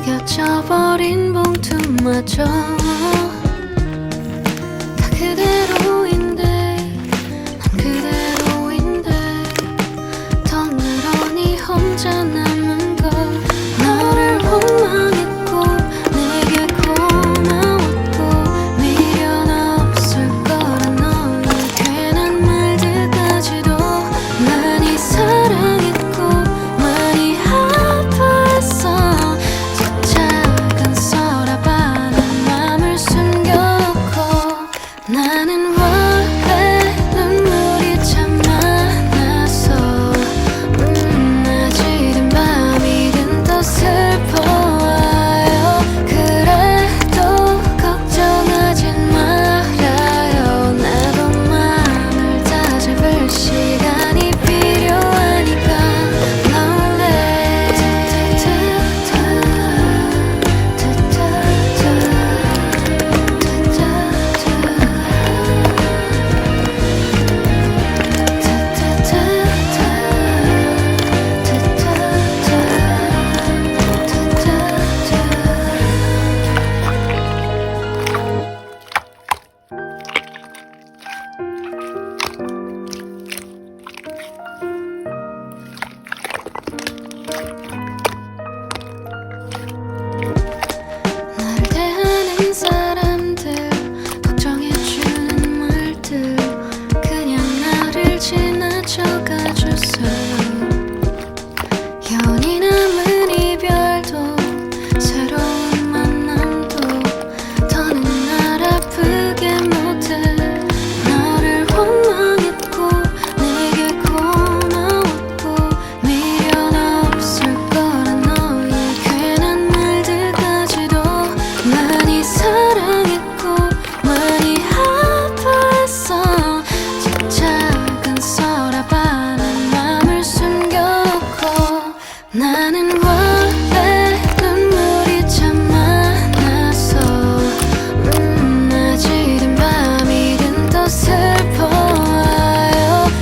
구겨져버린 봉투마저 다 그대로인데 난 그대로인데 더 늘어니 혼자 남은 걸 너를 원망했고 내게 고마웠고 미련 없을 거란 너의 괜한 말들까지도 많이 사랑했고 많이 아파했어 작은 서랍안에 맘을 숨겨놓고 나는 원래 눈물이 참 많아서 낮이든 밤이든 더 슬퍼요. 그래도 걱정하진 말아요. 나도 마음을 다잡을 시간이 필요하니까 나를 대하는 사람들 걱정해주는 말들 그냥 나를 지나쳐가 주세요. 연이 남은 이별도 새로운 만남도 더는 날 아프게 못해. 너를 원망했고 내게 고마웠고 미련 없을 거란 너의 괜한 말들까지도 많이 사랑했고 많이 아파했어 작은 서랍 안에 맘을 숨겨놓고 나는 원래 눈물이 참 많아서 낮이든 밤이든 더 슬퍼요.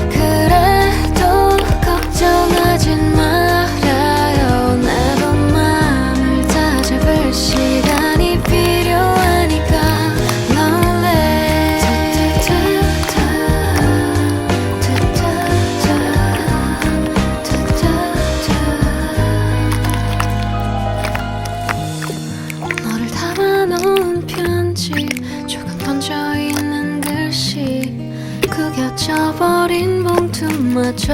그래도 걱정하진 말아요. 나도 마음을 다잡을 시간이 필요하니까 너를 담아놓은 편지 조금 번져있는 글씨 구겨져버린 봉투마저